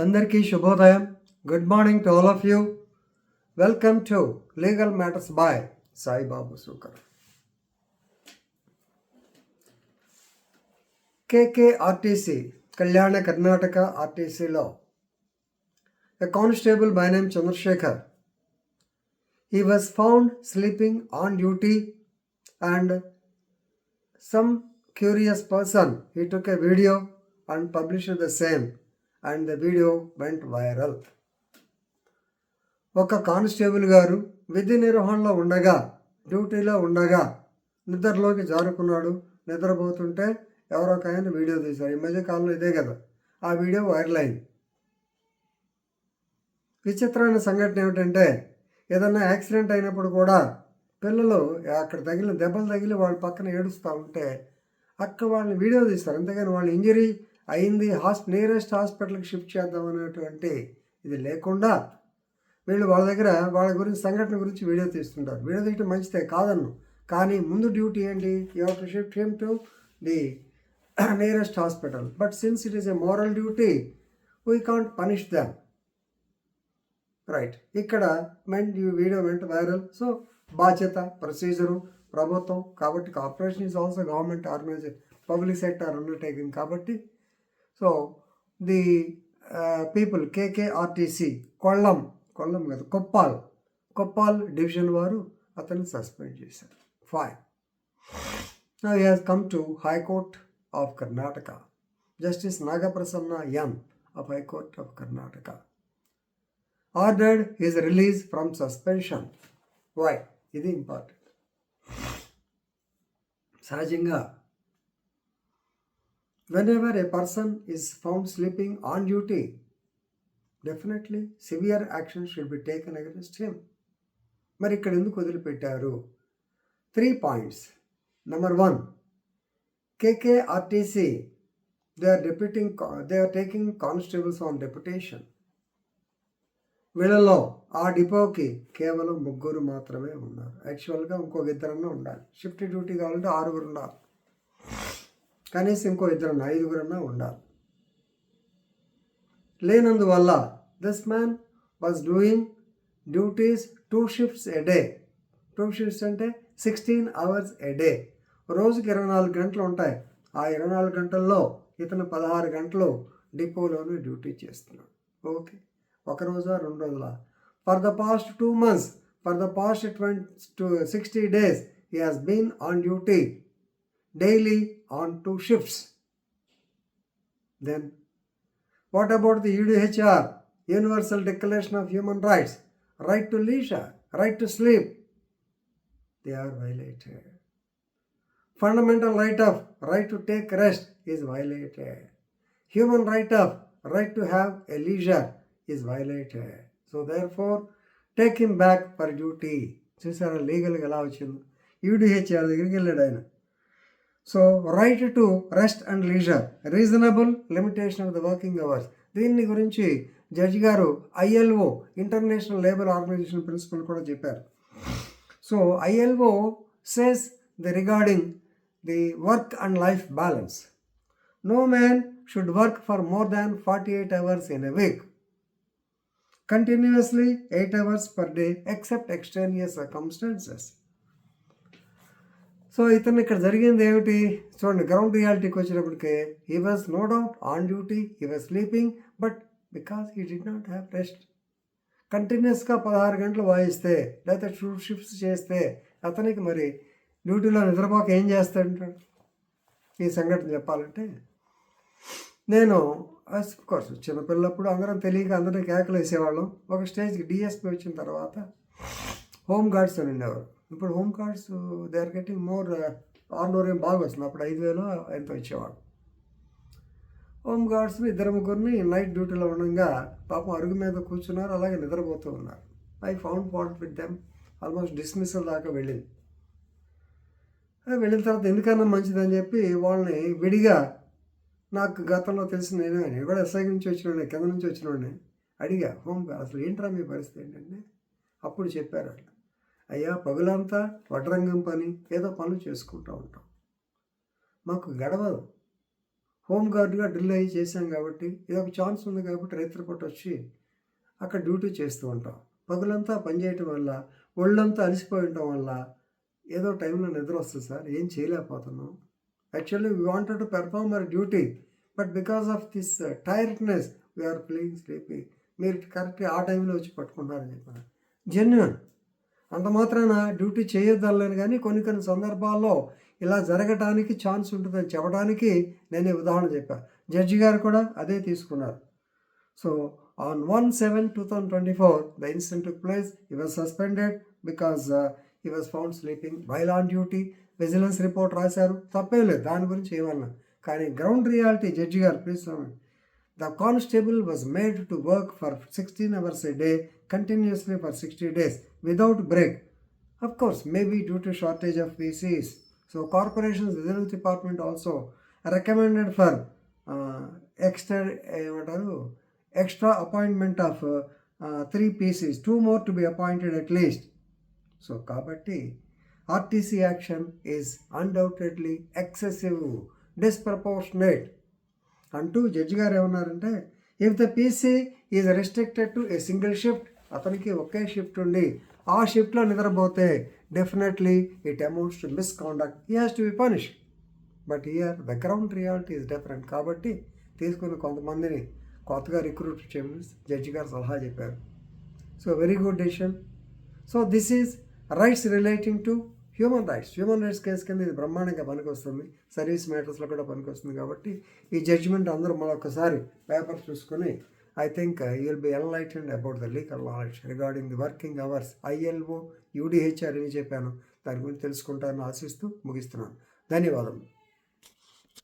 అందరికీ శుభోదయం. Good morning to all of you. Welcome to legal matters by Saibabu Sukar. KKRTC, Kalyana Karnataka RTC law. A constable by name Chandrasekhar. He was found sleeping on duty and some curious person, he took a video and published the same and the video went viral. ఒక constable గారు విధి నిర్వహణలో ఉండగా, డ్యూటీలో ఉండగా నిద్రలోకి జారుకున్నాడు. నిద్రపోతుంటే ఎవరో ఒక ఆయన వీడియో తీశారు. ఈ మధ్య కాలంలో ఇదే కదా, ఆ వీడియో వైరల్ అయింది. విచిత్రమైన సంఘటన ఏమిటంటే, ఏదన్నా యాక్సిడెంట్ అయినప్పుడు కూడా పిల్లలు అక్కడ తగిలిన దెబ్బలు తగిలి వాళ్ళ పక్కన ఏడుస్తూ ఉంటే అక్కడ వాళ్ళని వీడియో తీస్తారు. అంతేగాని వాళ్ళు ఇంజరీ అయింది నియరెస్ట్ హాస్పిటల్కి షిఫ్ట్ చేద్దాం అనేటువంటి ఇది లేకుండా వీళ్ళు వాళ్ళ గురించి సంఘటన గురించి వీడియో తీస్తుంటారు. వీడియో తీయటం మంచిదే కాదన్ను, కానీ ముందు డ్యూటీ ఏంటి? You have to shift him to the nearest hospital. But since it is a moral duty, we can't punish them, right. ఇక్కడ వీడియో వెంట వైరల్. సో బాధ్యత, ప్రొసీజరు ప్రభుత్వం కాబట్టి, corporation is also government organisation, public sector undertaking కాబట్టి. So the people KKRTC Kollam కాదు, Koppal division వారు అతన్ని suspend చేశారు. Fine. Now he has come to High Court of Karnataka. Justice Nagaprasanna M of High Court of Karnataka ordered his release from suspension. Why? ఇది important. సహజంగా whenever a person is found sleeping on duty, definitely severe action should be taken against him. మరి ఇక్కడ ఎందుకు వదిలిపెట్టారు? 3 points. Number 1, KKRTC, they are taking constables on deputation. వీళ్ళలో ఆ డిపోకి కేవలం 3 మాత్రమే ఉన్నారు. యాక్చువల్గా ఇంకొక 2 ఉండాలి. షిఫ్ట్ డ్యూటీ కావాలంటే 6 ఉండాలి, కనీసం ఇంకో 5 ఉండాలి. లేనందువల్ల this man was doing duties 2 shifts a day. 2 shifts అంటే 16 hours a day. రోజుకి 24 గంటలు ఉంటాయి. ఆ 24 గంటల్లో ఇతను 16 గంటలు డిపోలోనే డ్యూటీ చేస్తున్నాడు. ఓకే, 1 రోజా 2 రోజులా? For the past 2 months, for the past 60 days, he has been on duty daily on 2 shifts. Then what about the UDHR, Universal Declaration of Human Rights, right to leisure, right to sleep? They are violated. Fundamental right to take rest is violated. Human right to have a leisure is violated. So therefore take him back for duty. చూసారా లీగల్గా ఎలా వచ్చింది? UDHR దగ్గరికి వెళ్ళాడు ఆయన. So right to rest and leisure, reasonable limitation of the working hours. దీన్ని గురించి judge గారు ILO, international labour organisation principle కూడా చెప్పారు. So ILO says regarding the work and life balance, no man should work for more than 48 hours in a week, continuously 8 hours per day except extraneous circumstances. So ఇతను ఇక్కడ జరిగింది ఏమిటి చూడండి. Ground రియాలిటీకి వచ్చినప్పటికే he was no doubt on duty, he was sleeping, but because he did not have rest. కంటిన్యూస్గా 16 గంటలు వాయిస్తే లేకపోతే 2 shifts చేస్తే అతనికి మరి డ్యూటీలో నిద్రపోక ఏం చేస్తాడంటాడు? ఈ సంఘటన చెప్పాలంటే, నేను కోర్స్ చిన్నపిల్లప్పుడు అందరం తెలియక అందరినీ కేకలు వేసేవాళ్ళం. ఒక స్టేజ్కి DSP వచ్చిన తర్వాత హోమ్ గార్డ్స్ అని ఉండేవారు. ఇప్పుడు home guards they are getting more honorarium బాగా వస్తుంది. అప్పుడు 5,000 ఎంతో ఇచ్చేవాడు. హోమ్ గార్డ్స్ని 2-3 నైట్ డ్యూటీలో ఉండగా పాపం అరుగు మీద కూర్చున్నారు, అలాగే నిద్రపోతూ ఉన్నారు. I found fault with them. Almost dismissal దాకా వెళ్ళిన తర్వాత ఎందుకన్నా మంచిదని చెప్పి వాళ్ళని విడిగా, నాకు గతంలో తెలిసిన నేను కూడా SI నుంచి వచ్చిన కింద నుంచి వచ్చిన అడిగా, హోమ్ అసలు ఏంట్రా మీ పరిస్థితి ఏంటంటే, అప్పుడు చెప్పారు అట్లా, అయ్యా పగులంతా వడ్రంగం పని ఏదో పనులు చేసుకుంటూ ఉంటాం, మాకు గడవదు, హోమ్ గార్డ్గా డ్రిల్ అయ్యి చేశాం కాబట్టి ఇది ఒక ఛాన్స్ ఉంది కాబట్టి రైతులపూట వచ్చి అక్కడ డ్యూటీ చేస్తూ ఉంటాం. పగులంతా పనిచేయటం వల్ల ఒళ్ళంతా అలసిపోయి ఉండటం వల్ల ఏదో టైంలో నిద్ర వస్తుంది సార్, ఏం చేయలేకపోతున్నాం. Actually we wanted to perform our duty, but because of this tiredness we are feeling sleepy. మీరు కరెక్ట్గా ఆ టైంలో వచ్చి పట్టుకుంటారని చెప్పాను. జెన్యున్. అంత మాత్రాన డ్యూటీ చేయొద్దనలేను, కానీ కొన్ని సందర్భాల్లో ఇలా జరగటానికి ఛాన్స్ ఉంటుందని చెప్పడానికి నేను ఈ ఉదాహరణ చెప్పాను. జడ్జి గారు కూడా అదే తీసుకున్నారు. So on 1/7/2024 the incident took place. He was suspended because he was found sleeping while on duty. Vigilance report రాశారు, తప్పేం లేదు దాని గురించి ఏమన్నా. కానీ గ్రౌండ్ రియాలిటీ జడ్జి గారు please the constable was made to work for 16 hours a day continuously for 60 days without break. Of course, maybe due to shortage of PCs. So corporation's vigilance department also recommended for extra appointment of 3 PCs, 2 more to be appointed at least. So kabatti RTC action is undoubtedly excessive, disproportionate. అంటూ judge గారు ఏమన్నారంటే, if the PC is restricted to a single shift, అతనికి ఒకే shift ఉండి ఆ షిఫ్ట్లో నిద్రపోతే definitely it amounts to misconduct, he has to be punish. But here the ground reality is different. కాబట్టి తీసుకుని కొంతమందిని కొత్తగా రిక్రూట్ చేయమని జడ్జి గారు సలహా చెప్పారు. So very good decision. So this is rights relating to human rights case కింద ఇది బ్రహ్మాండంగా పనికొస్తుంది. సర్వీస్ మ్యాటర్స్లో కూడా పనికొస్తుంది. కాబట్టి ఈ జడ్జిమెంట్ అందరూ మరొకసారి పేపర్ చూసుకొని I think you will be enlightened about the legal knowledge regarding the working hours, ILO, UDHR అని చెప్పాను, దాని గురించి తెలుసుకుంటారని ఆశిస్తూ ముగిస్తున్నాను. ధన్యవాదములు.